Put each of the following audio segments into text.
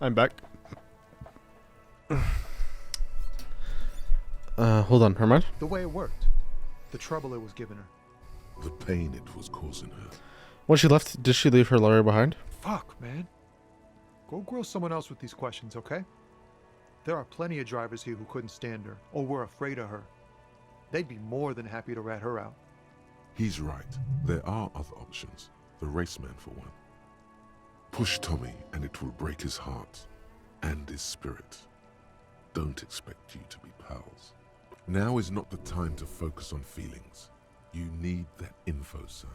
I'm back. Hold on, her mind? The way it worked. The trouble it was giving her. The pain it was causing her. When she left, did she leave her lawyer behind? Fuck, man. Go grill someone else with these questions, okay? There are plenty of drivers here who couldn't stand her, or were afraid of her. They'd be more than happy to rat her out. He's right. There are other options. The raceman, for one. Push Tommy and it will break his heart and his spirit. Don't expect you to be pals. Now is not the time to focus on feelings. You need that info, son.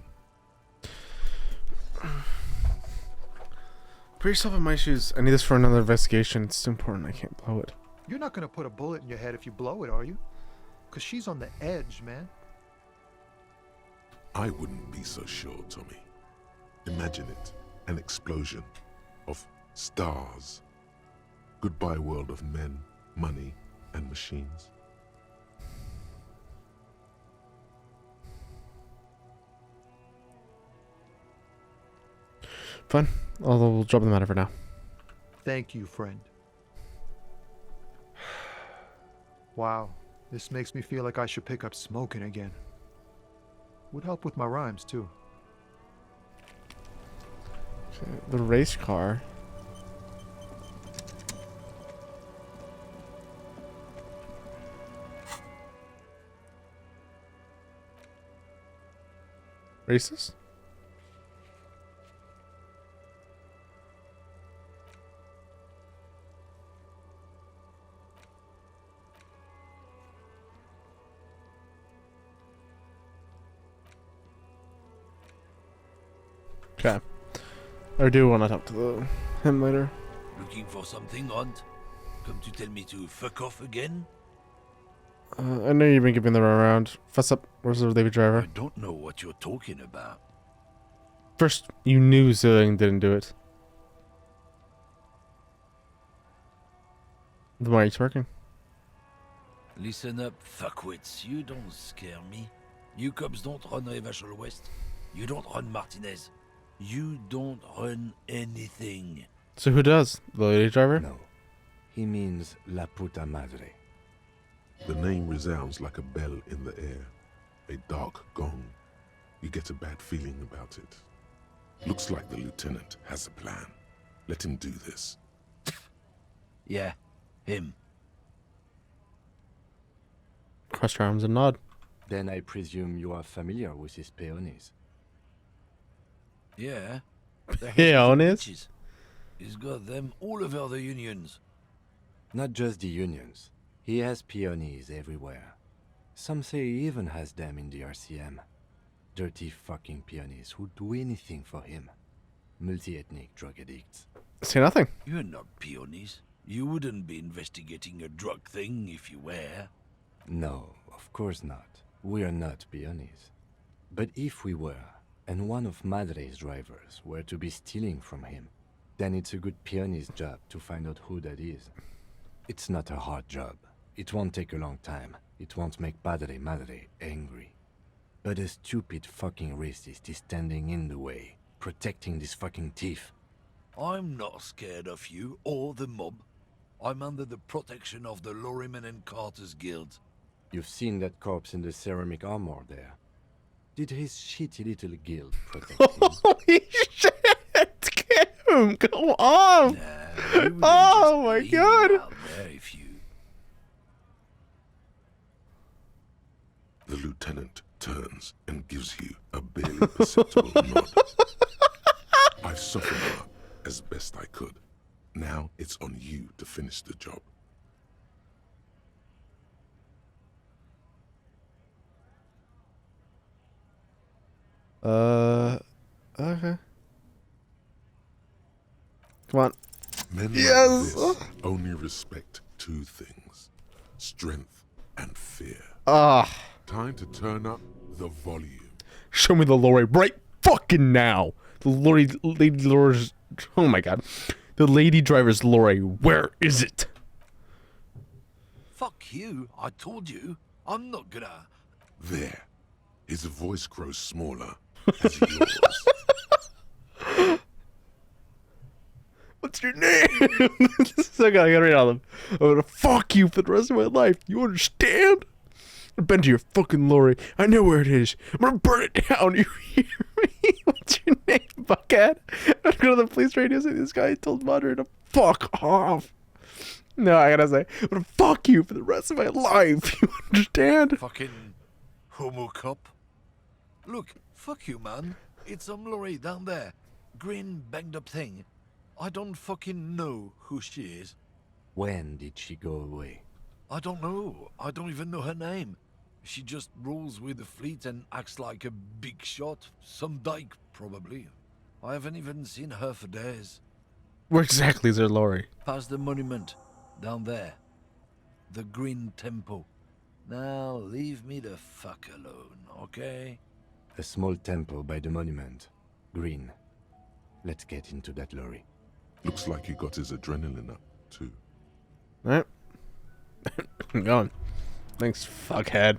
Put yourself in my shoes. I need this for another investigation. It's too important. I can't blow it. You're not gonna put a bullet in your head if you blow it, are you? 'Cause she's on the edge, man. I wouldn't be so sure, Tommy. Imagine it. An explosion of stars. Goodbye world of men, money, and machines. Fine. Although we'll drop the matter for now. Thank you, friend. Wow, this makes me feel like I should pick up smoking again. Would help with my rhymes, too. Okay, the race car. Races? Okay. I do want to talk to him later. Looking for something, Hunt? Come to tell me to fuck off again? I know you've been giving the runaround. Fuss up. Where's the lady driver? I don't know what you're talking about. First, you knew Zillion didn't do it. Then why are you twerking? Listen up, fuckwits. You don't scare me. You cops don't run Revachol West. You don't run Martinez. You don't run anything. So who does? The lady driver? No. He means La Puta Madre. The name resounds like a bell in the air. A dark gong. You get a bad feeling about it. Looks like the lieutenant has a plan. Let him do this. Yeah, him. Cross your arms and nod. Then I presume you are familiar with his peonies. Yeah. Peonies? He's got them all over the unions. Not just the unions. He has peonies everywhere. Some say he even has them in the RCM. Dirty fucking peonies who'd do anything for him. Multi-ethnic drug addicts. Say nothing. You're not peonies. You wouldn't be investigating a drug thing if you were. No, of course not. We are not peonies. But if we were, and one of Madre's drivers were to be stealing from him, then it's a good peony's job to find out who that is. It's not a hard job. It won't take a long time. It won't make Padre Madre angry. But a stupid fucking racist is standing in the way, protecting this fucking thief. I'm not scared of you or the mob. I'm under the protection of the Lorryman and Carter's Guild. You've seen that corpse in the ceramic armor there. Did his shitty little guild protect him? Holy shit! Kim, go on! Oh my god! If you... The lieutenant turns and gives you a barely perceptible nod. I've softened her as best I could. Now it's on you to finish the job. Okay. Come on. Men Yes! like this only respect two things. Strength and fear. Ah. Time to turn up the volume. Show me the lorry right fucking now. The lady lorry's... Oh my god. The lady driver's lorry. Where is it? Fuck you, I told you. I'm not gonna... There. His voice grows smaller as yours. What's your name? So I gotta read all of them. I'm gonna fuck you for the rest of my life. You understand? I've been to your fucking lorry. I know where it is. I'm gonna burn it down. You hear me? What's your name, fuckhead? I'm gonna go to the police radio and say this guy told Mother to fuck off. No, I gotta say, I'm gonna fuck you for the rest of my life. You understand? Fucking homo cop. Look, fuck you, man. It's some lorry down there. Green, banged up thing. I don't fucking know who she is. When did she go away? I don't know. I don't even know her name. She just rolls with the fleet and acts like a big shot. Some dyke, probably. I haven't even seen her for days. Where exactly is their lorry? Past the monument. Down there. The Green Temple. Now, leave me the fuck alone, okay? A small temple by the monument. Green. Let's get into that lorry. Looks like he got his adrenaline up, too. Alright. I'm going. Thanks, fuckhead.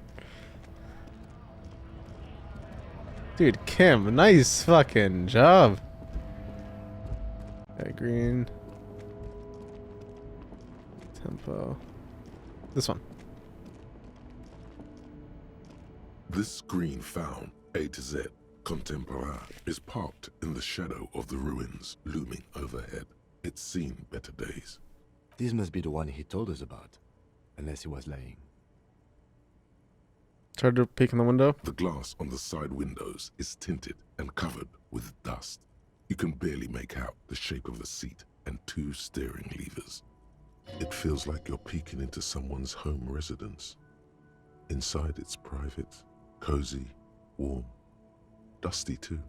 Dude, Kim, nice fucking job. Okay, green. Tempo. This one. This green found, A to Z, contemporary, is parked in the shadow of the ruins looming overhead. It's seen better days. This must be the one he told us about. Unless he was lying. Tried to peek in the window. The glass on the side windows is tinted and covered with dust. You can barely make out the shape of a seat and 2 steering levers. It feels like you're peeking into someone's home residence. Inside it's private, cozy, warm, dusty too.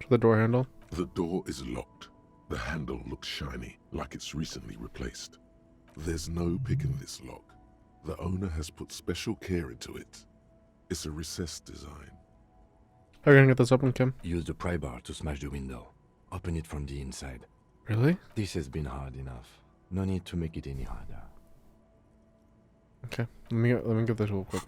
The door handle. The door is locked. The handle looks shiny, like it's recently replaced. There's no picking this lock. The owner has put special care into it. It's a recessed design. How are you gonna get this open, Kim? Use the pry bar to smash the window. Open it from the inside. Really? This has been hard enough. No need to make it any harder. Okay. Let me get this real quick.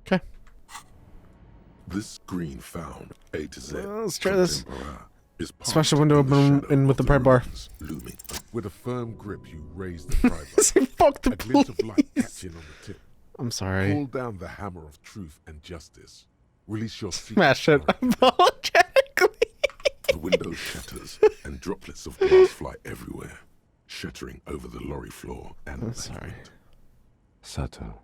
Okay. This green found, A to Z, Let's try this. contemporary, is Smash the parked window in open shadow in with of the pry bar. ruins looming. With a firm grip, you raise the pry bar. Say fuck the A glint of light police. catching on the tip. I'm sorry. Pull down the hammer of truth and justice. Release your feet. Smash it apologetically. The window shatters and droplets of glass fly everywhere, shattering over the lorry floor and I'm sorry. pavement. Subtle.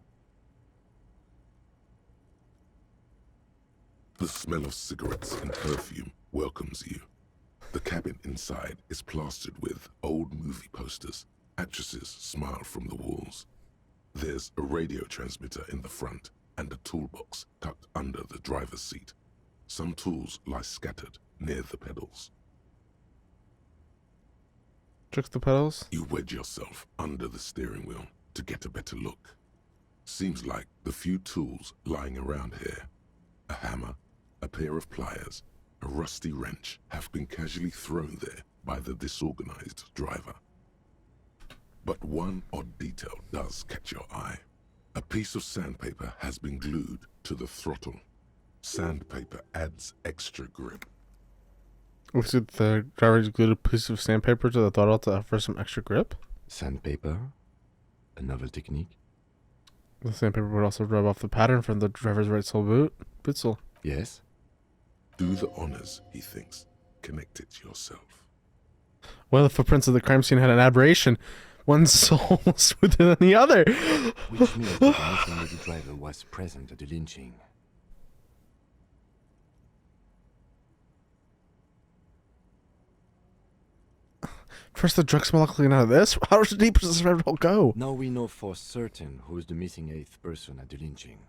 The smell of cigarettes and perfume welcomes you. The cabin inside is plastered with old movie posters. Actresses smile from the walls. There's a radio transmitter in the front and a toolbox tucked under the driver's seat. Some tools lie scattered near the pedals. Tricks the pedals. You wedge yourself under the steering wheel to get a better look. Seems like the few tools lying around here, a hammer, a pair of pliers, a rusty wrench, have been casually thrown there by the disorganized driver. But one odd detail does catch your eye. A piece of sandpaper has been glued to the throttle. Sandpaper adds extra grip. Was it the driver glued a piece of sandpaper to the throttle to offer some extra grip? Sandpaper? A novel technique? The sandpaper would also rub off the pattern from the driver's right sole bootsole. Yes? Do the honors, he thinks. Connect it yourself. Well, the footprints of the crime scene had an aberration. One sole was smoother than the other. Which means that the missing lady driver was present at the lynching. First, the drug smell clean out of this. How deep does this rabbit hole go? Now we know for certain who is the missing 8th person at the lynching.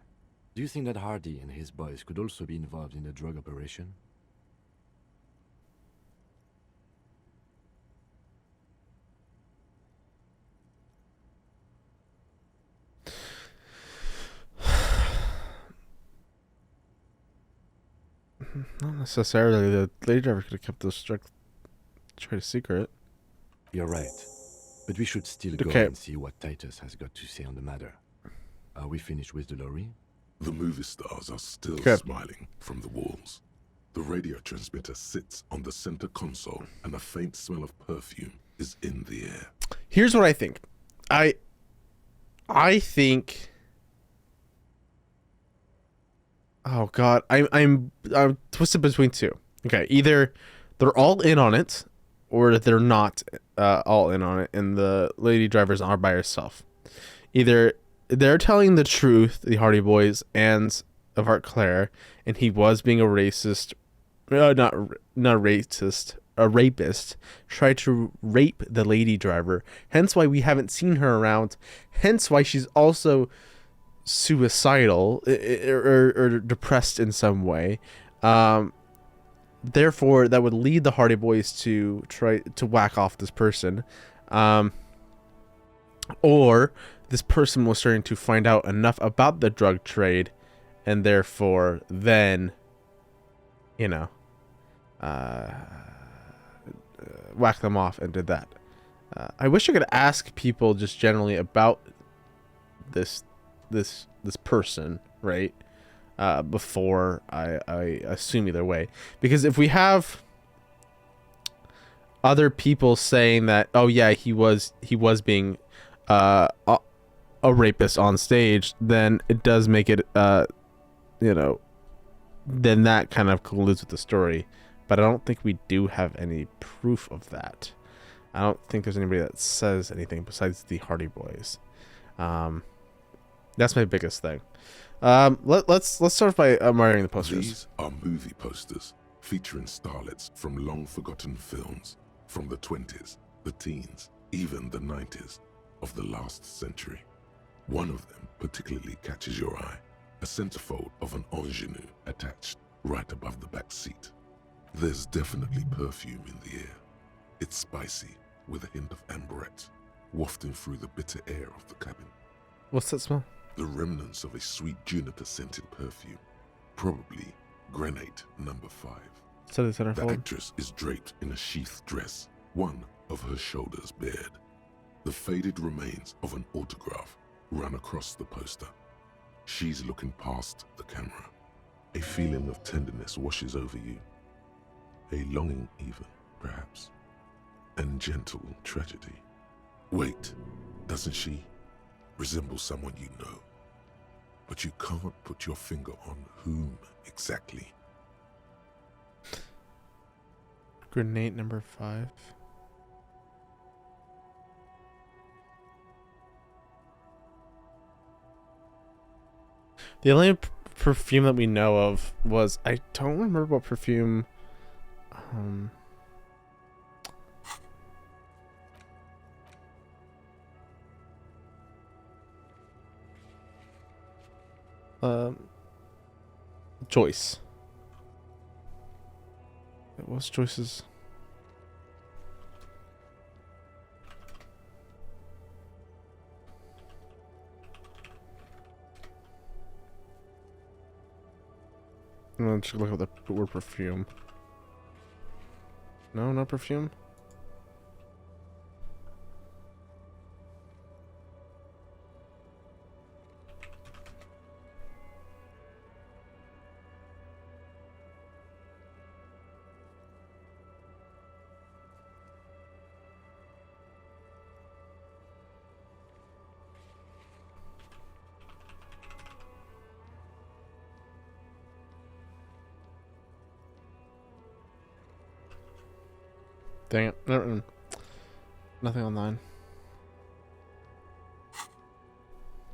Do you think that Hardy and his boys could also be involved in the drug operation? Not necessarily. The lady driver could have kept this trade a secret. You're right. But we should still go Okay. and see what Titus has got to say on the matter. Are we finished with the lorry? The movie stars are still Okay. smiling from the walls. The radio transmitter sits on the center console, and a faint smell of perfume is in the air. Here's what I think. I think. Oh God, I'm twisted between two. Okay, either they're all in on it, or they're not all in on it, and the lady drivers are by herself. Either they're telling the truth, the Hardy Boys and of Art Claire, and he was being a racist, not racist, a rapist, tried to rape the lady driver. Hence why we haven't seen her around. Hence why she's also suicidal or depressed in some way. Therefore, that would lead the Hardy Boys to try to whack off this person. Or this person was starting to find out enough about the drug trade, and therefore then, whack them off and did that. I wish I could ask people just generally about this person, right? Before I assume either way, because if we have other people saying that, oh yeah, he was being a rapist on stage, then it does make it then that kind of colludes with the story. But I don't think we do have any proof of that. I don't think there's anybody that says anything besides the Hardy Boys. That's my biggest thing. Let's start by admiring the posters. These are movie posters featuring starlets from long-forgotten films from the 20s, the teens, even the 90s of the last century. One of them particularly catches your eye, a centerfold of an ingenue attached right above the back seat. There's definitely perfume in the air. It's spicy, with a hint of amberette, wafting through the bitter air of the cabin. What's that smell? The remnants of a sweet juniper-scented perfume, probably Grenade No. 5. So the The centerfold. actress is draped in a sheath dress, one of her shoulders bared. The faded remains of an autograph run across the poster. She's looking past the camera. A feeling of tenderness washes over you. A longing even, perhaps. And gentle tragedy. Wait, doesn't she resemble someone you know? But you can't put your finger on whom exactly. Grenade number 5. The only perfume that we know of was, I don't remember what perfume. Joyce. It was Joyce's. I'm gonna just look at the word perfume. No, no perfume. Dang it. Nothing online.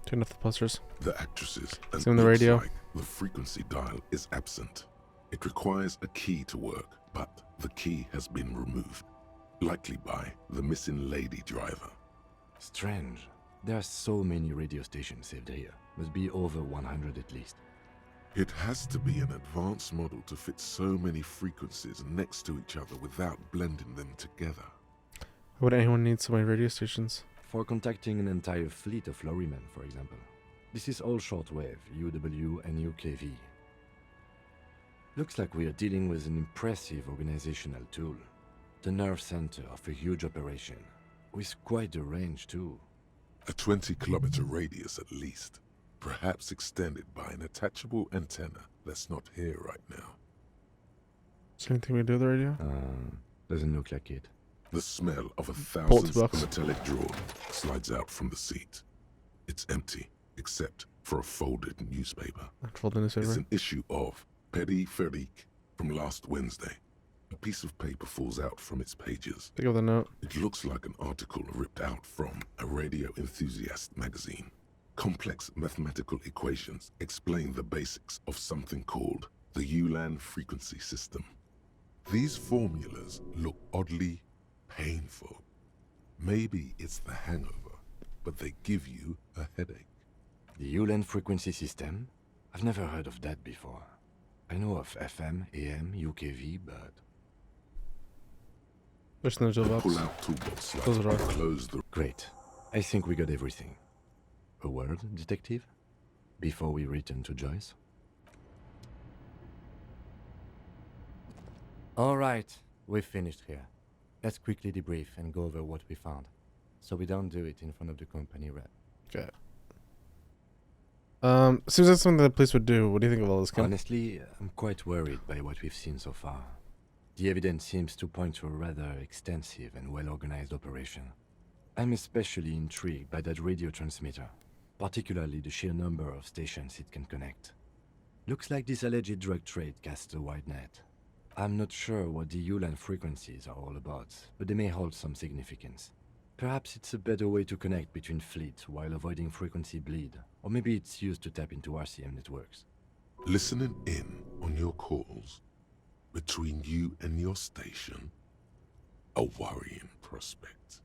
Turn off the posters. The actresses and Zoom the looks radio. like the frequency dial is absent. It requires a key to work, but the key has been removed, likely by the missing lady driver. Strange. There are so many radio stations saved here. Must be over 100 at least. It has to be an advanced model to fit so many frequencies next to each other without blending them together. Why would anyone need so many radio stations? For contacting an entire fleet of lorrymen, for example. This is all shortwave, UW and UKV. Looks like we are dealing with an impressive organizational tool. The nerve center of a huge operation, with quite a range too. A 20-kilometer radius at least, perhaps extended by an attachable antenna that's not here right now. Is there anything we do with the radio? Doesn't look like it. The smell of a Bolt 1,000th box. metallic drawer slides out from the seat. It's empty, except for a folded newspaper. Unfold the newspaper. It's an issue of Petit Ferique from last Wednesday. A piece of paper falls out from its pages. Pick up the note. It looks like an article ripped out from a radio enthusiast magazine. Complex mathematical equations explain the basics of something called the ULAN frequency system. These formulas look oddly painful. Maybe it's the hangover, but they give you a headache. The ULAN frequency system? I've never heard of that before. I know of FM, AM, UKV, but... There's no toolbox. Pull out toolbox Close slide it and off. close the... Great. I think we got everything. A word, detective? Before we return to Joyce? All right, we've finished here. Let's quickly debrief and go over what we found, so we don't do it in front of the company rep. Okay. Seems like something the police would do. What do you think of all this, Kim? Honestly, I'm quite worried by what we've seen so far. The evidence seems to point to a rather extensive and well-organized operation. I'm especially intrigued by that radio transmitter, particularly the sheer number of stations it can connect. Looks like this alleged drug trade casts a wide net. I'm not sure what the ULAN frequencies are all about, but they may hold some significance. Perhaps it's a better way to connect between fleets while avoiding frequency bleed, or maybe it's used to tap into RCM networks. Listening in on your calls between you and your station. A worrying prospect.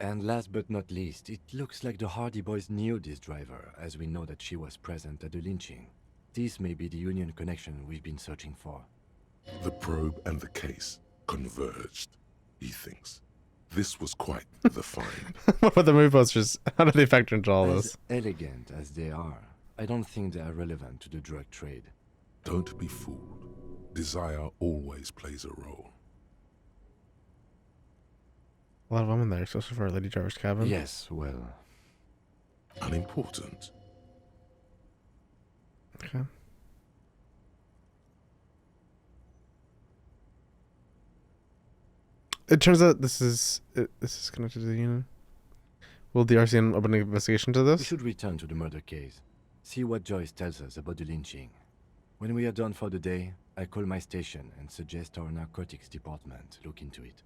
And last but not least, it looks like the Hardy Boys knew this driver, as we know that she was present at the lynching. This may be the Union connection we've been searching for. The probe and the case converged, he thinks. This was quite the find. What about the movie posters? How do they factor into all As this? elegant as they are, I don't think they are relevant to the drug trade. Don't be fooled. Desire always plays a role. A lot of women there, especially for a lady driver's cabin. Yes, well, Unimportant. Okay. It turns out this is connected to the Union. Will the RCN open an investigation to we this? should return to the murder case. See what Joyce tells us about the lynching. When we are done for the day, I call my station and suggest our narcotics department look into it.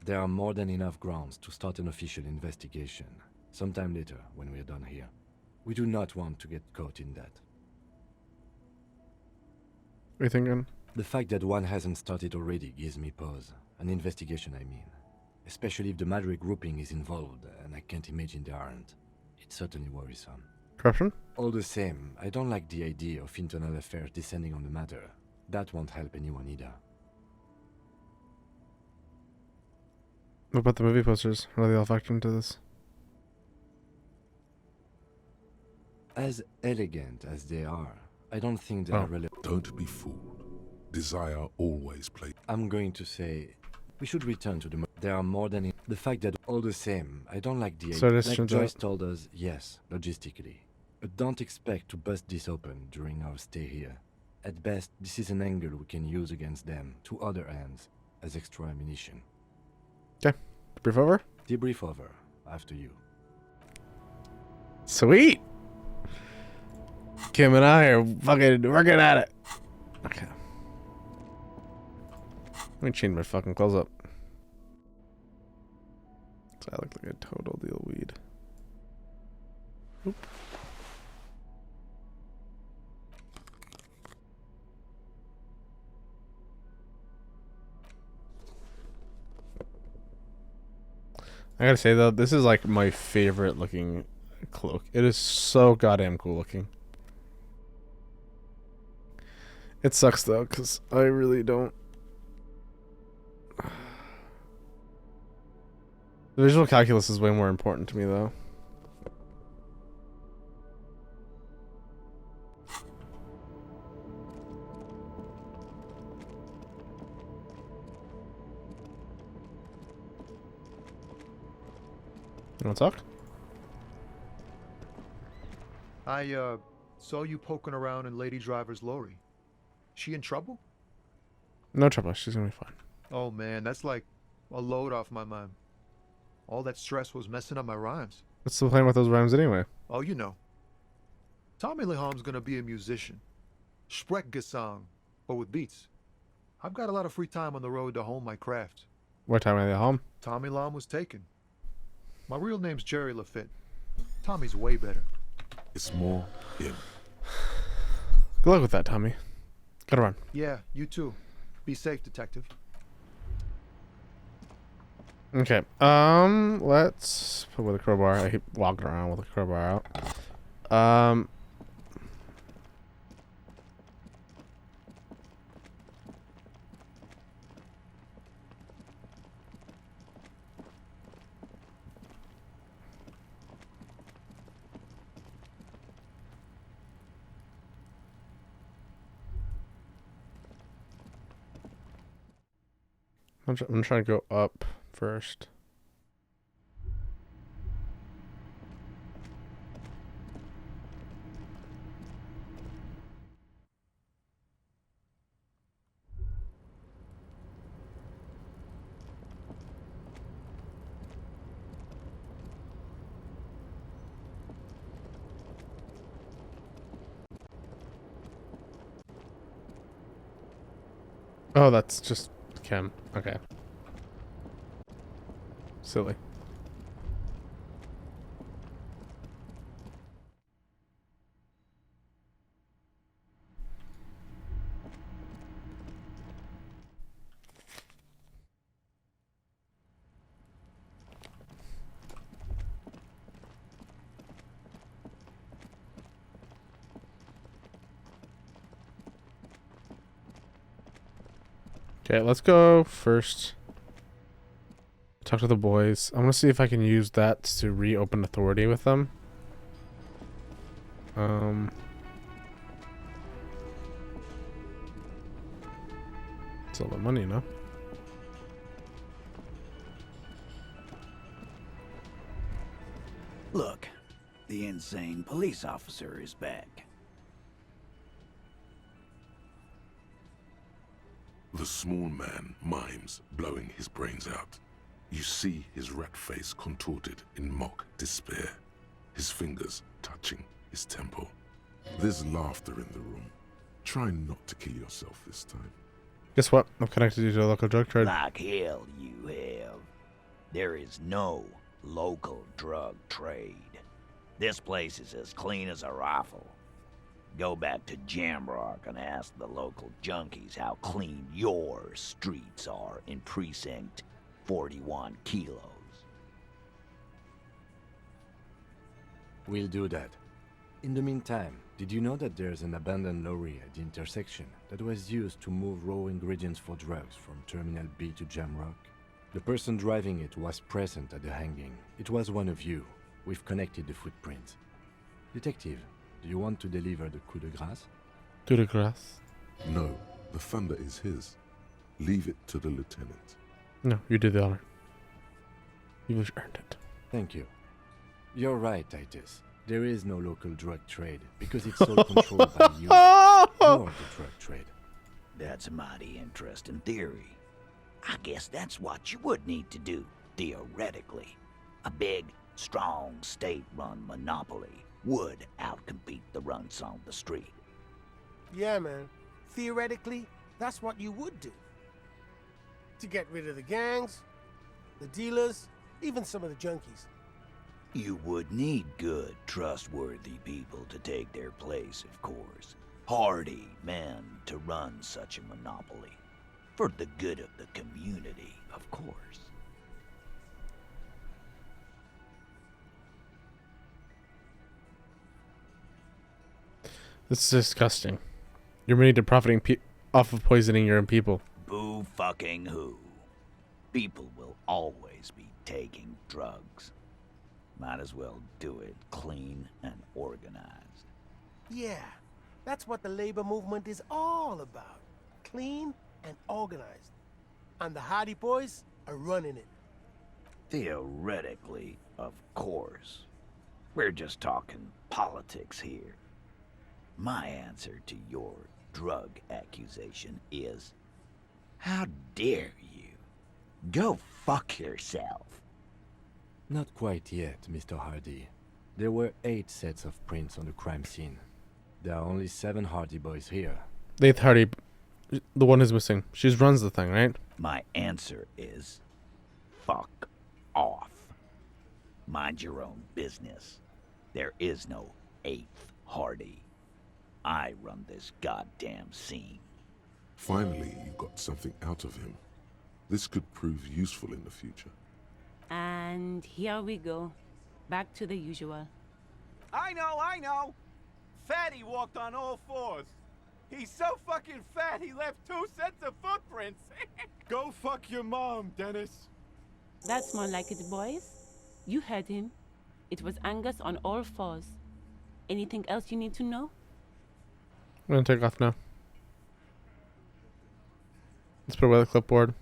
There are more than enough grounds to start an official investigation, sometime later when we are done here. We do not want to get caught in that. What are you thinking? The fact that one hasn't started already gives me pause. An investigation, I mean. Especially if the Madrid grouping is involved, and I can't imagine they aren't. It's certainly worrisome. Corruption? All the same, I don't like the idea of internal affairs descending on the matter. That won't help anyone either. What about the movie posters? How do they all factor into this? As elegant as they are, I don't think they are relevant. Don't be fooled. Desire always plays. I'm going to say, we should return to the... There are more than... The fact that all the same, I don't like the So idea. this Like turns Joyce out- told us, yes, logistically. But don't expect to bust this open during our stay here. At best, this is an angle we can use against them, to other ends, as extra ammunition. Brief over? Debrief over, after you. Sweet! Kim and I are fucking working at it. Okay. Let me change my fucking clothes up. So I look like a total deal weed. Oop. I gotta say though, this is like my favorite looking cloak. It is so goddamn cool looking. It sucks though, because I really don't. The visual calculus is way more important to me though. You wanna talk? I saw you poking around in Lady Driver's lorry. She in trouble? No trouble. She's gonna be fine. Oh man, that's like a load off my mind. All that stress was messing up my rhymes. What's the plan with those rhymes anyway? Oh, you know. Tommy Leham's gonna be a musician. Sprechgesang, but with beats. I've got a lot of free time on the road to hone my craft. What time are they home? Tommy Lam was taken. My real name's Jerry Lafitte. Tommy's way better. It's more him. Good luck with that, Tommy. Gotta run. Yeah, you too. Be safe, detective. Okay. Let's put with a crowbar. I keep walking around with a crowbar out. I'm trying to go up first. Oh, that's just Kim. Okay. Silly. Okay, let's go first. Talk to the boys. I want to see if I can use that to reopen authority with them. It's a lot of money, you know? Look, the insane police officer is back. The small man mimes, blowing his brains out. You see his rat face contorted in mock despair, his fingers touching his temple. There's laughter in the room. Try not to kill yourself this time. Guess what? I've connected you to a local drug trade. Like hell you have. There is no local drug trade. This place is as clean as a rifle. Go back to Jamrock and ask the local junkies how clean your streets are in Precinct 41 kilos. We'll do that. In the meantime, did you know that there's an abandoned lorry at the intersection that was used to move raw ingredients for drugs from Terminal B to Jamrock? The person driving it was present at the hanging. It was one of you. We've connected the footprint. Detective, do you want to deliver the coup de grace? To the grass. No, the thunder is his. Leave it to the lieutenant. No, you did the honor. You've earned it. Thank you. You're right, Titus. There is no local drug trade because it's all controlled by you. You're the drug trade. That's a mighty interesting theory. I guess that's what you would need to do, theoretically. A big, strong, state-run monopoly would outcompete the runts on the street. Yeah, man. Theoretically, that's what you would do. To get rid of the gangs, the dealers, even some of the junkies. You would need good, trustworthy people to take their place, of course. Hardy men to run such a monopoly. For the good of the community, of course. This is disgusting. You're made to profiting off of poisoning your own people. Boo fucking who? People will always be taking drugs. Might as well do it clean and organized. Yeah, that's what the labor movement is all about. Clean and organized. And the Hardy Boys are running it. Theoretically, of course. We're just talking politics here. My answer to your drug accusation is, how dare you? Go fuck yourself. Not quite yet, Mr. Hardy. There were 8 sets of prints on the crime scene. There are only 7 Hardy boys here. The 8th Hardy, the one who's missing. She runs the thing, right? My answer is, fuck off. Mind your own business. There is no 8th Hardy. I run this goddamn scene. Finally, you got something out of him. This could prove useful in the future. And here we go. Back to the usual. I know! Fatty walked on all 4s. He's so fucking fat he left 2 sets of footprints. Go fuck your mom, Dennis. That's more like it, boys. You heard him. It was Angus on all 4s. Anything else you need to know? I'm gonna take off now. Let's put away the clipboard.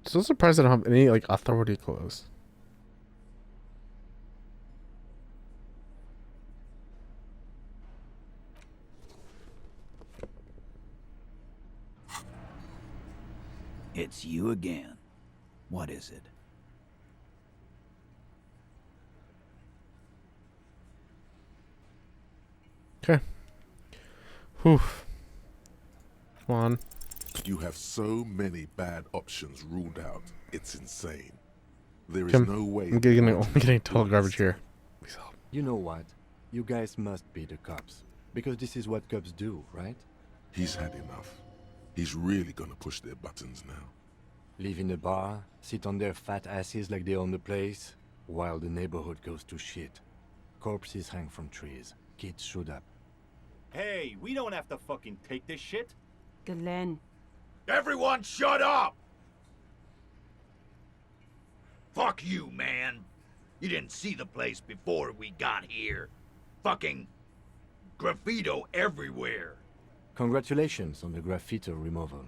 So surprised I don't have any like authority clothes. It's you again. What is it? Okay. Whew. Come on. You have so many bad options ruled out. It's insane. There is Kim, no way. I'm getting total garbage here. Please help. You know what? You guys must be the cops. Because this is what cops do, right? He's had enough. He's really gonna push their buttons now. Live in a bar, sit on their fat asses like they own the place, while the neighborhood goes to shit. Corpses hang from trees. Kids shoot up. Hey, we don't have to fucking take this shit. Glenn. Everyone shut up! Fuck you, man. You didn't see the place before we got here. Fucking graffito everywhere. Congratulations on the graffiti removal.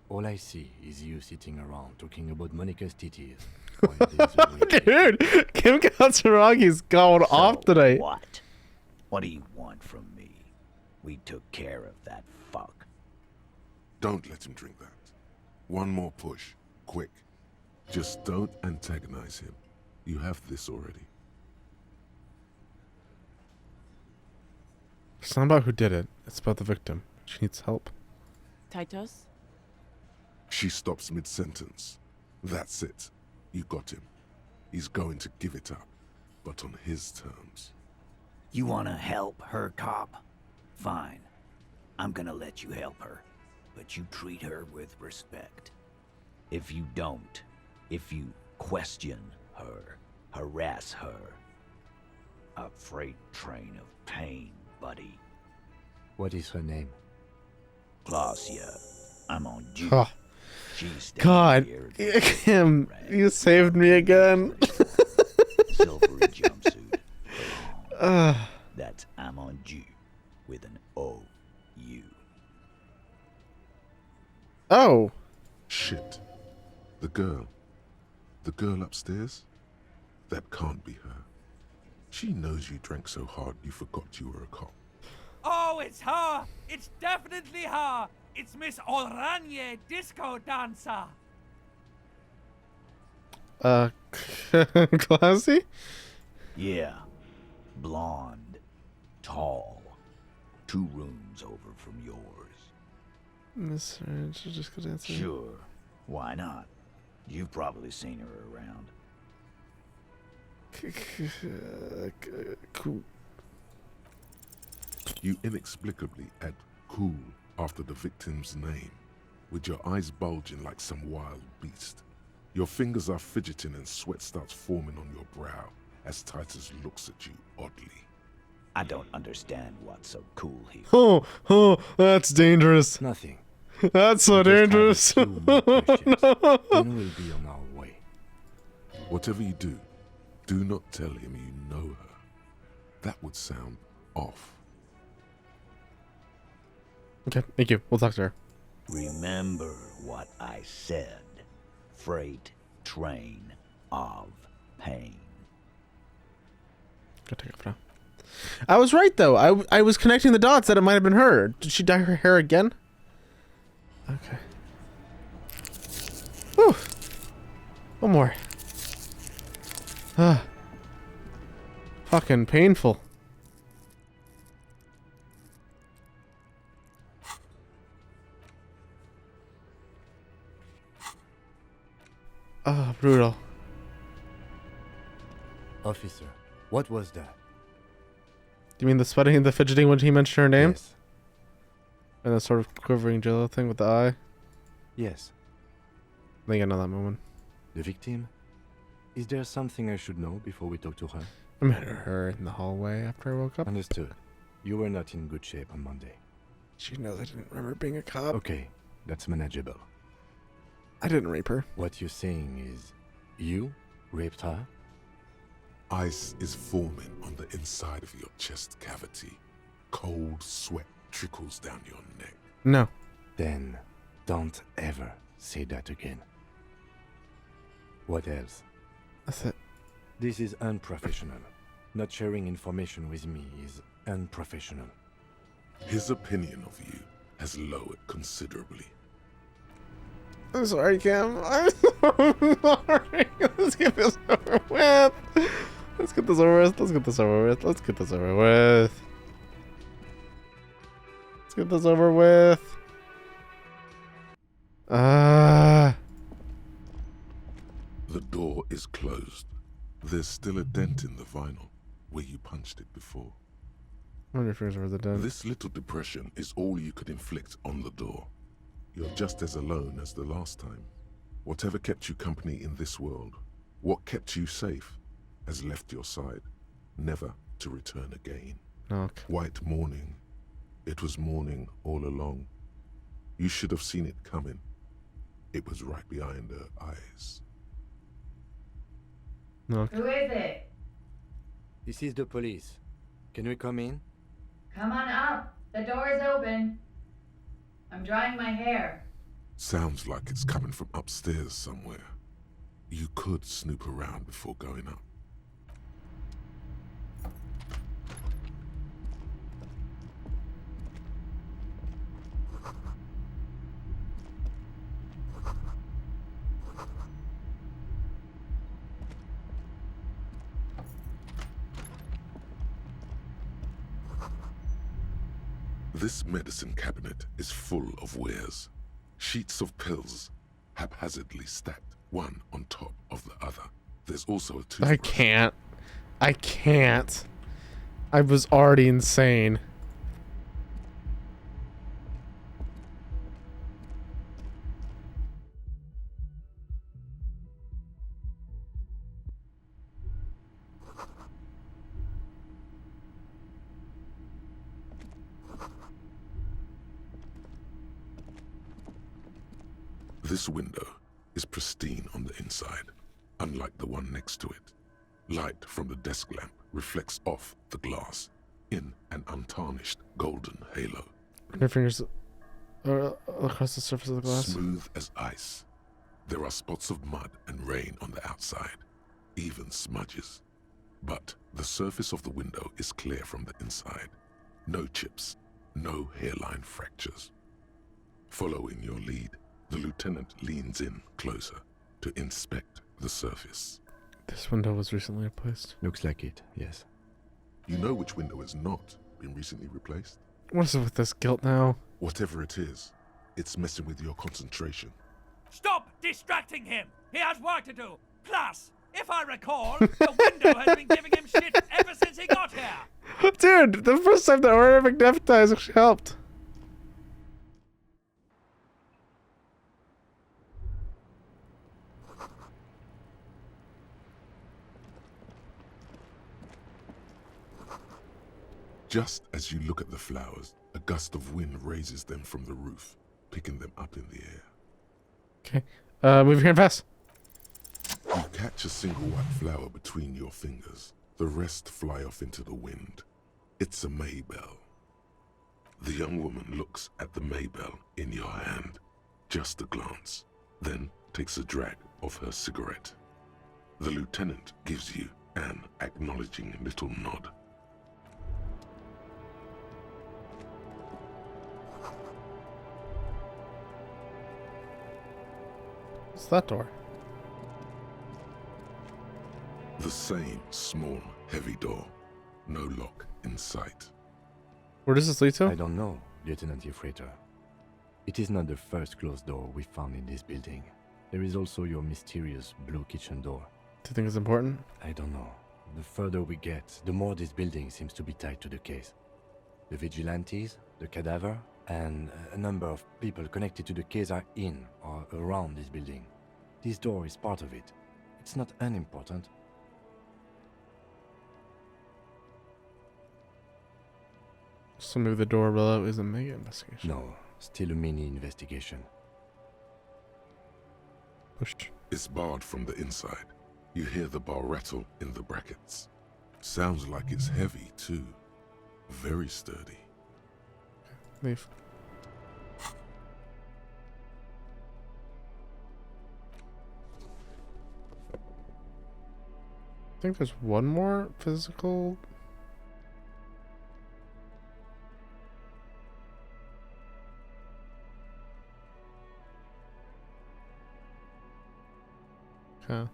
All I see is you sitting around talking about Monica's titties. while there's a waiting- Dude, Kim Katsuragi's going off today. What? What do you want from me? We took care of that fuck. Don't let him drink that. One more push. Quick. Just don't antagonize him. You have this already. It's not about who did it. It's about the victim. She needs help. Titus? She stops mid-sentence. That's it. You got him. He's going to give it up, but on his terms. You wanna help her, cop? Fine. I'm gonna let you help her, but you treat her with respect. If you don't, if you question her, harass her, a freight train of pain, buddy. What is her name? Glacia, I'm on duty. Oh, She's standing God. here, Kim, you saved me again. silvery jumpsuit. Ugh. That's I'm on you with an O-U. Oh. Shit. The girl. The girl upstairs? That can't be her. She knows you drank so hard you forgot you were a cop. Oh, it's her! It's definitely her! It's Miss Oranje, disco dancer! Classy? Yeah. Blonde. Tall. 2 rooms over from yours. Miss just go dancing. Sure. Why not? You've probably seen her around. Cool. You inexplicably add cool after the victim's name, with your eyes bulging like some wild beast. Your fingers are fidgeting and sweat starts forming on your brow as Titus looks at you oddly. I don't understand what's so cool here. Oh, that's dangerous. Nothing. That's so We just have a dangerous. few more questions, then we'll be on our way. Whatever you do not tell him you know her. That would sound off. Okay, thank you. We'll talk to her. Remember what I said. Freight train of pain. Go take it for now. I was right though. I was connecting the dots that it might have been her. Did she dye her hair again? Okay. Whew. One more. Ah. Fucking painful. Ah, brutal. Officer, what was that? You mean the sweating and the fidgeting when he mentioned her name? Yes. And the sort of quivering jello thing with the eye? Yes. I think I know that moment. The victim? Is there something I should know before we talk to her? I met her in the hallway after I woke up. Understood. You were not in good shape on Monday. She knows I didn't remember being a cop. Okay, that's manageable. I didn't rape her. What you're saying is, you raped her? Ice is forming on the inside of your chest cavity. Cold sweat trickles down your neck. No. Then, don't ever say that again. What else? That's it. This is unprofessional. Not sharing information with me is unprofessional. His opinion of you has lowered considerably. I'm sorry, Cam. I'm so sorry. Let's get this over with. Let's get this over with. Let's get this over with. Let's get this over with. Let's get this over with. The door is closed. There's still a dent in the vinyl where you punched it before. I wonder if yours were the dent. This little depression is all you could inflict on the door. You're just as alone as the last time. Whatever kept you company in this world, what kept you safe, has left your side, never to return again. Knock. White morning. It was morning all along. You should have seen it coming. It was right behind her eyes. Knock. Who is it? This is the police. Can we come in? Come on up. The door is open. I'm drying my hair. Sounds like it's coming from upstairs somewhere. You could snoop around before going up. This medicine cabinet is full of wares. Sheets of pills, haphazardly stacked, one on top of the other. There's also a toothbrush. I can't. I can't. I was already insane. This window is pristine on the inside, unlike the one next to it. Light from the desk lamp reflects off the glass in an untarnished golden halo. Your fingers across the surface of the glass. Smooth as ice. There are spots of mud and rain on the outside, even smudges. But the surface of the window is clear from the inside. No chips, no hairline fractures. Following your lead, the lieutenant leans in closer to inspect the surface. This window was recently replaced. Looks like it, yes. You know which window has not been recently replaced? What is it with this guilt now? Whatever it is, it's messing with your concentration. Stop distracting him! He has work to do! Plus, if I recall, the window has been giving him shit ever since he got here! Dude, the first time the horrific death ties actually helped. Just as you look at the flowers, a gust of wind raises them from the roof, picking them up in the air. Okay. Move your hand fast. You catch a single white flower between your fingers. The rest fly off into the wind. It's a maybell. The young woman looks at the maybell in your hand, just a glance, then takes a drag of her cigarette. The lieutenant gives you an acknowledging little nod. What's that door? The same small, heavy door. No lock in sight. Where does this lead to? I don't know, Lieutenant Freighter. It is not the first closed door we found in this building. There is also your mysterious blue kitchen door. Do you think it's important? I don't know. The further we get, the more this building seems to be tied to the case. The vigilantes, the cadaver, and a number of people connected to the case are in or around this building. This door is part of it. It's not unimportant. So maybe the door below is a mega investigation. No, still a mini investigation. Push. It's barred from the inside. You hear the bar rattle in the brackets. Sounds like it's heavy, too. Very sturdy. Leave. I think there's one more physical. Okay.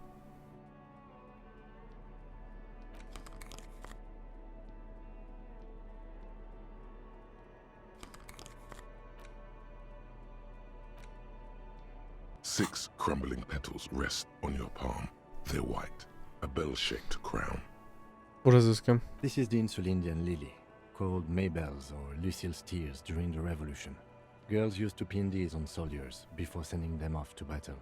Six crumbling petals rest on your palm. They're white, a bell-shaped crown. What is this again? This is the Insulindian lily, called Maybells or Lucille's tears during the Revolution. Girls used to pin these on soldiers before sending them off to battle.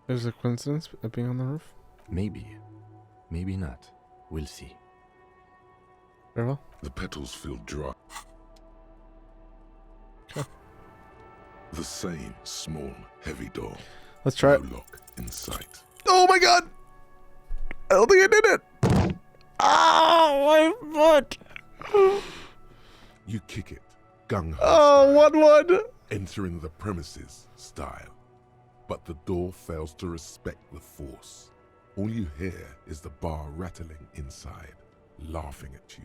There's a coincidence of being on the roof? Maybe. Maybe not. We'll see. Very well. The petals feel dry. Okay. The same small, heavy door. Let's try no it. lock in sight. Oh my god! I don't think I did it! Oh, my foot! You kick it, gung-ho Oh, style, 1-1! entering the premises style. But the door fails to respect the force. All you hear is the bar rattling inside, laughing at you.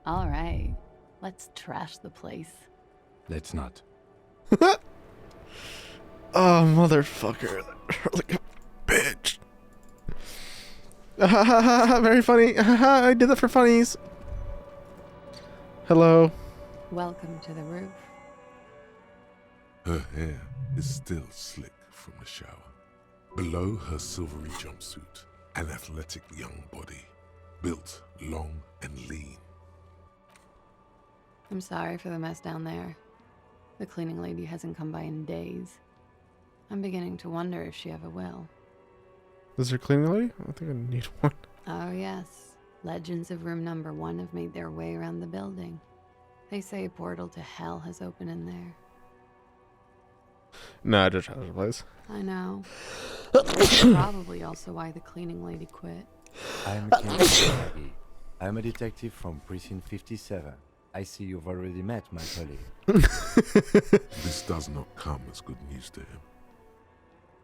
All right, let's trash the place. Let's not. Oh, motherfucker. Like a bitch. Very funny. I did that for funnies. Hello. Welcome to the roof. Her hair is still slick from the shower. Below her silvery jumpsuit, an athletic young body, built long and lean. I'm sorry for the mess down there. The cleaning lady hasn't come by in days. I'm beginning to wonder if she ever will. Is there a cleaning lady? I think I need one. Oh yes, legends of room number 1 have made their way around the building. They say a portal to hell has opened in there. No, I just tried to place. I know. That's probably also why the cleaning lady quit. I'm Chiefman. I'm a detective from Precinct 57. I see you've already met my colleague. This does not come as good news to him.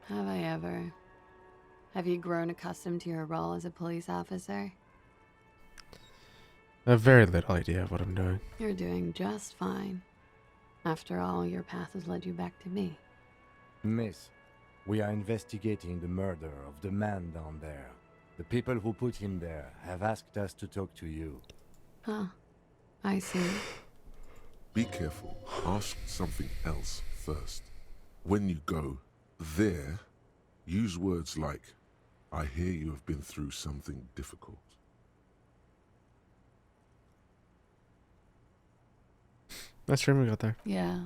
Have I ever? Have you grown accustomed to your role as a police officer? I have very little idea of what I'm doing. You're doing just fine. After all, your path has led you back to me. Miss, we are investigating the murder of the man down there. The people who put him there have asked us to talk to you. Huh. I see. Be careful. Ask something else first. When you go there, use words like, I hear you have been through something difficult. Nice room we got there. Yeah.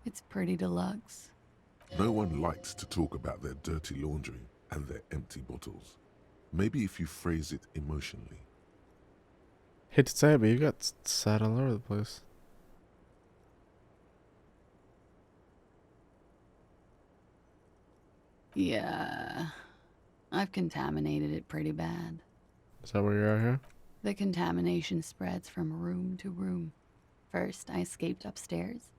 It's pretty deluxe. No one likes to talk about their dirty laundry and their empty bottles. Maybe if you phrase it emotionally. Hate to say it, but you got sad all over the place. Yeah. I've contaminated it pretty bad. Is that where you are here? The contamination spreads from room to room. First, I escaped upstairs.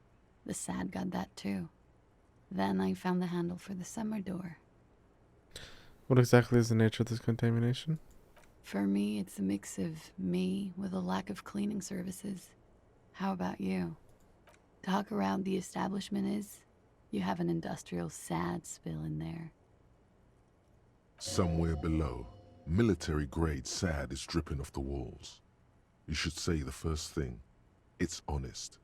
The sad got that too. Then I found the handle for the summer door. What exactly is the nature of this contamination? For me, it's a mix of me with a lack of cleaning services. How about you? Talk around the establishment is, you have an industrial sad spill in there. Somewhere below, military-grade SAD is dripping off the walls. You should say the first thing. It's honest.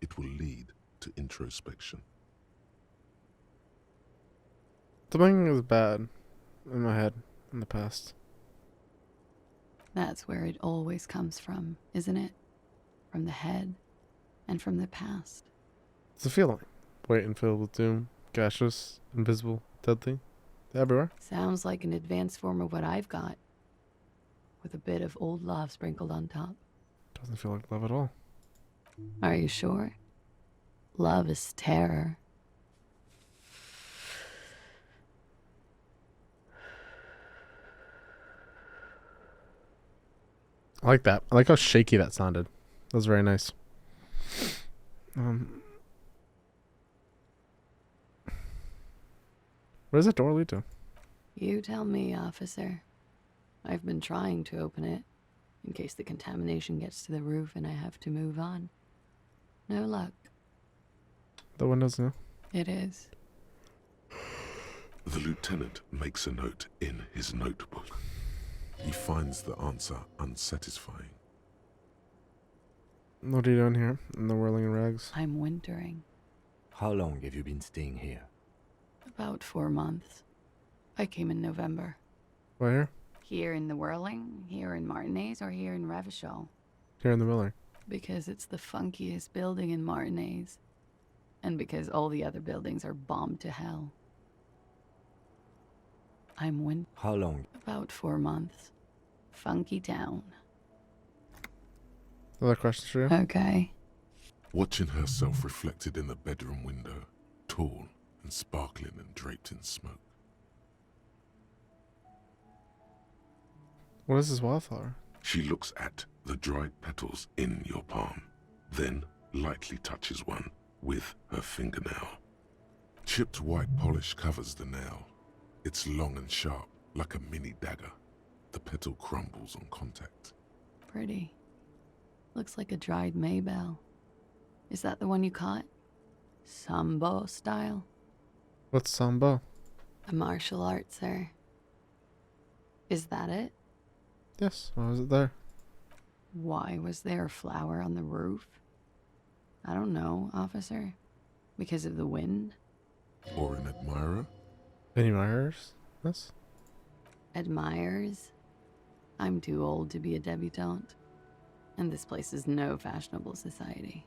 It will lead to introspection. Something is bad in my head in the past. That's where it always comes from, isn't it? From the head and from the past. It's a feeling. Weight and filled with doom. Gaseous, invisible, deadly. Everywhere. Sounds like an advanced form of what I've got. With a bit of old love sprinkled on top. Doesn't feel like love at all. Are you sure? Love is terror. I like that. I like how shaky that sounded. That was very nice. Where does that door lead to? You tell me, officer. I've been trying to open it, in case the contamination gets to the roof and I have to move on. No luck. The windows now. It is. The lieutenant makes a note in his notebook. He finds the answer unsatisfying. What are you doing here in the whirling rags? I'm wintering. How long have you been staying here? About 4 months. I came in November. Where? Here in the Whirling, here in Martinez, or here in Revachol. Here in the whirling. Because it's the funkiest building in Martinez. And because all the other buildings are bombed to hell. I'm How long? About 4 months. Funky town. Other questions for you? Okay. Watching herself reflected in the bedroom window, tall and sparkling and draped in smoke. What is this wildflower? She looks at the dried petals in your palm, then lightly touches one with her fingernail. Chipped white polish covers the nail. It's long and sharp, like a mini dagger. The petal crumbles on contact. Pretty. Looks like a dried maybell. Is that the one you caught? Sambo style? What's Sambo? A martial art, sir. Is that it? Yes, why was it there? Why was there a flower on the roof? I don't know, officer. Because of the wind? Or an admirer? Any admirers? Yes? Admirers? I'm too old to be a debutante. And this place is no fashionable society.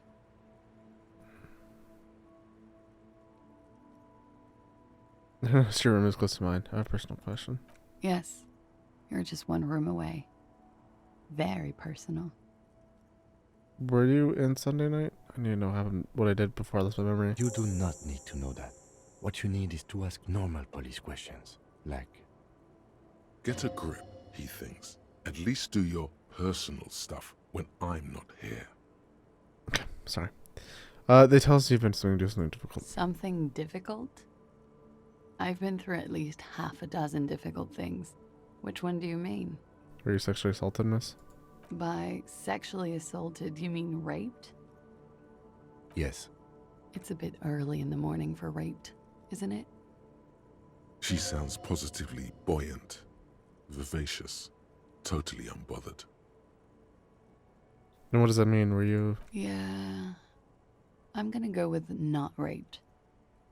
Your room is close to mine. I have a personal question. Yes, you're just one room away. Very personal. Were you in Sunday night? I need to know what I did before I lost my memory. You do not need to know that. What you need is to ask normal police questions, like... Get a grip, he thinks. At least do your personal stuff when I'm not here. Okay, sorry. They tell us you've been do something difficult. Something difficult? I've been through at least half a dozen difficult things. Which one do you mean? Were you sexually assaulted, miss? By sexually assaulted, you mean raped? Yes. It's a bit early in the morning for raped, isn't it? She sounds positively buoyant, vivacious, totally unbothered. And what does that mean? Were you... Yeah. I'm gonna go with not raped.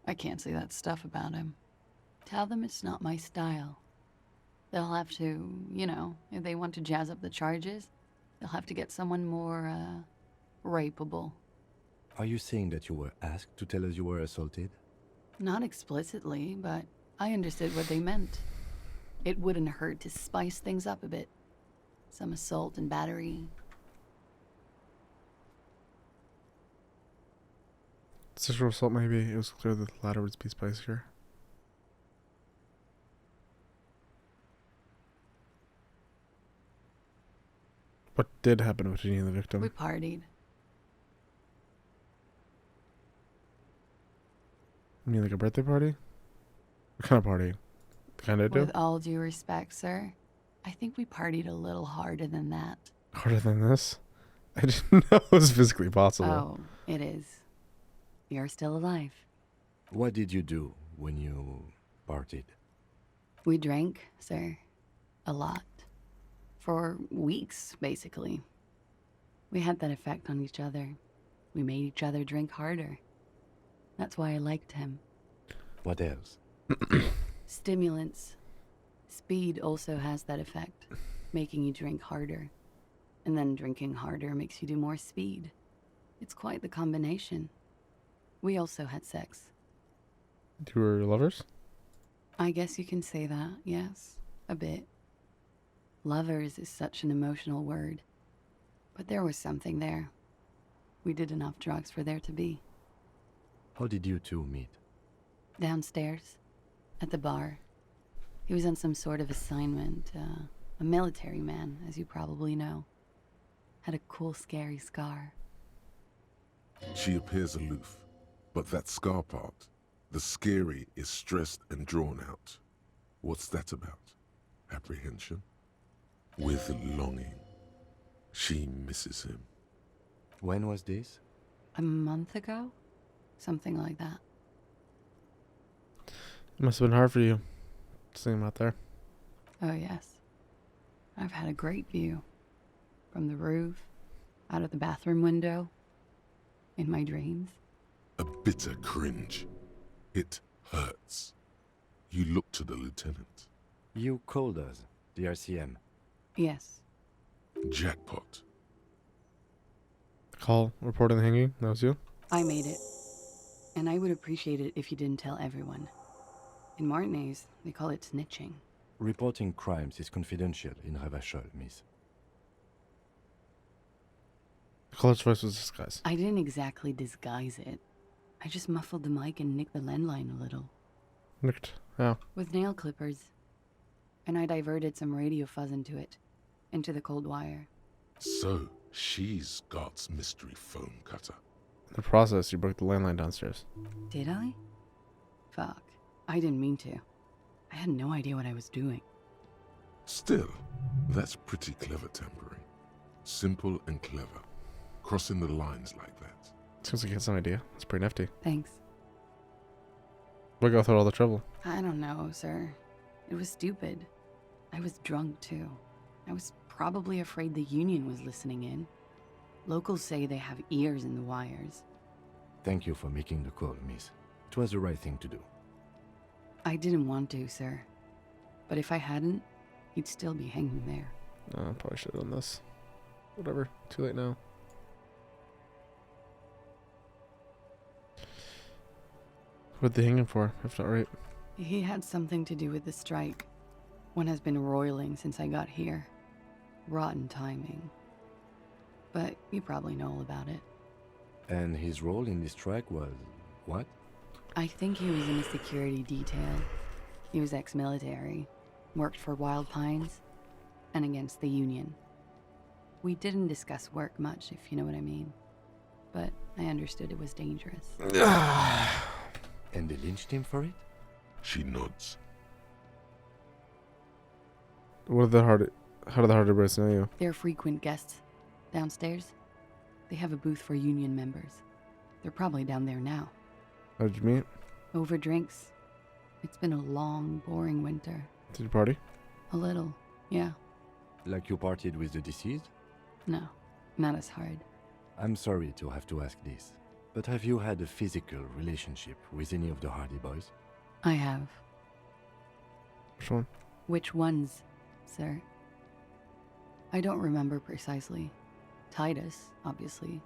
I can't say that stuff about him. Tell them it's not my style. They'll have to, you know, if they want to jazz up the charges, they'll have to get someone more, rapeable. Are you saying that you were asked to tell us you were assaulted? Not explicitly, but I understood what they meant. It wouldn't hurt to spice things up a bit. Some assault and battery. Sexual assault, maybe. It was clear that the latter would be spicier. What did happen between you and the victim? We partied. You mean like a birthday party? What kind of party? The kind I do? With all due respect, sir, I think we partied a little harder than that. Harder than this? I didn't know it was physically possible. Oh, it is. You're still alive. What did you do when you partied? We drank, sir. A lot. For weeks, basically. We had that effect on each other. We made each other drink harder. That's why I liked him. What else? Stimulants. Speed also has that effect, making you drink harder. And then drinking harder makes you do more speed. It's quite the combination. We also had sex. You were lovers? I guess you can say that, yes. A bit. Lovers is such an emotional word. But there was something there. We did enough drugs for there to be. How did you two meet? Downstairs. At the bar. He was on some sort of assignment. A military man, as you probably know. Had a cool, scary scar. She appears aloof, but that scar part, the scary, is stressed and drawn out. What's that about? Apprehension? With longing. She misses him. When was this? A month ago? Something like that. It must have been hard for you, seeing him out there. Oh, yes. I've had a great view. From the roof, out of the bathroom window, in my dreams. A bitter cringe. It hurts. You look to the lieutenant. You called us, the RCM. Yes. Jackpot. Call reporting the hanging? That was you? I made it. And I would appreciate it if you didn't tell everyone. In Martinez, they call it snitching. Reporting crimes is confidential in Revachol, miss. The caller's voice was disguised. I didn't exactly disguise it. I just muffled the mic and nicked the landline a little. Nicked. How? With nail clippers. And I diverted some radio fuzz into it. Into the cold wire. So, she's God's mystery phone cutter. In the process, you broke the landline downstairs. Did I? Fuck. I didn't mean to. I had no idea what I was doing. Still, that's pretty clever tampering. Simple and clever. Crossing the lines like that. Seems like you had some idea. It's pretty nifty. Thanks. Why go through all the trouble? I don't know, sir. It was stupid. I was drunk, too. I was probably afraid the Union was listening in. Locals say they have ears in the wires. Thank you for making the call, miss. It was the right thing to do. I didn't want to, sir. But if I hadn't, he'd still be hanging there. I probably should have done this. Whatever. Too late now. What'd they hang him for, if not rape? He had something to do with the strike. One has been roiling since I got here. Rotten timing. But you probably know all about it. And his role in this strike was what? I think he was in a security detail. He was ex-military, worked for Wild Pines, and against the Union. We didn't discuss work much, if you know what I mean. But I understood it was dangerous. And they lynched him for it? She nods. How do the Hardy Boys know you? They're frequent guests. Downstairs, they have a booth for union members. They're probably down there now. How did you meet? Over drinks. It's been a long, boring winter. Did you party? A little, yeah. Like you partied with the deceased? No, not as hard. I'm sorry to have to ask this, but have you had a physical relationship with any of the Hardy Boys? I have. Which one? Which ones, sir? I don't remember precisely. Titus, obviously.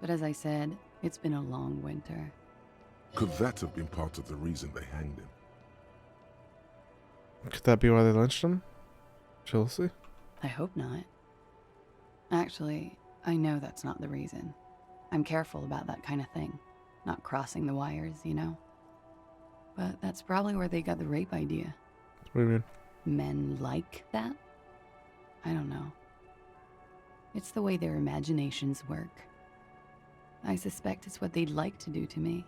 But as I said, it's been a long winter. Could that have been part of the reason they hanged him? Could that be why they lynched him? Jealousy? I hope not. Actually, I know that's not the reason. I'm careful about that kind of thing. Not crossing the wires, you know? But that's probably where they got the rape idea. What do you mean? Men like that? I don't know. It's the way their imaginations work. I suspect it's what they'd like to do to me.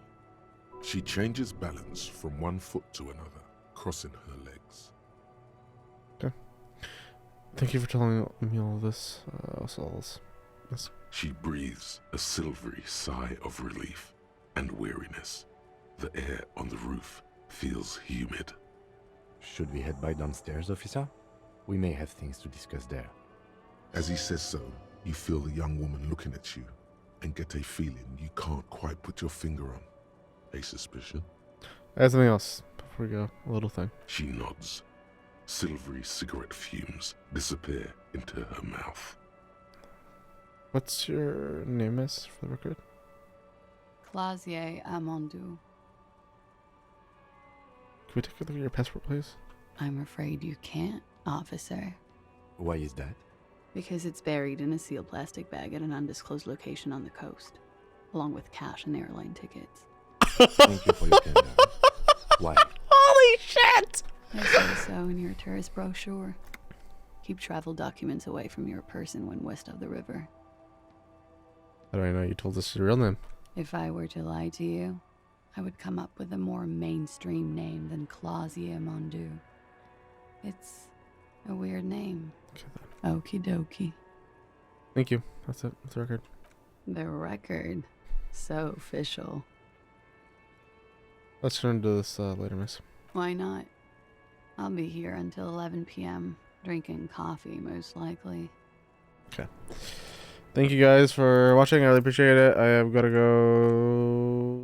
She changes balance from one foot to another, crossing her legs. Okay. Thank you for telling me all of this, Sauls. Yes. She breathes a silvery sigh of relief and weariness. The air on the roof feels humid. Should we head by downstairs, officer? We may have things to discuss there. As he says so, you feel the young woman looking at you and get a feeling you can't quite put your finger on. A suspicion? I have something else before we go. A little thing. She nods. Silvery cigarette fumes disappear into her mouth. What's your name, miss, for the record? Clausier Amandou. Can we take a look at your passport, please? I'm afraid you can't, officer. Why is that? Because it's buried in a sealed plastic bag at an undisclosed location on the coast, along with cash and airline tickets. Thank you for your candor. Why? Holy shit! I say so in your tourist brochure. Keep travel documents away from your person when west of the river. How do I know you told us your real name? If I were to lie to you, I would come up with a more mainstream name than Clausier Mondou. It's a weird name. Okay, then. Okie dokie. Thank you. That's it. That's the record. The record. So official. Let's turn to this later, miss. Why not? I'll be here until 11 p.m. drinking coffee, most likely. Okay. Thank you guys for watching. I really appreciate it. I have got to go.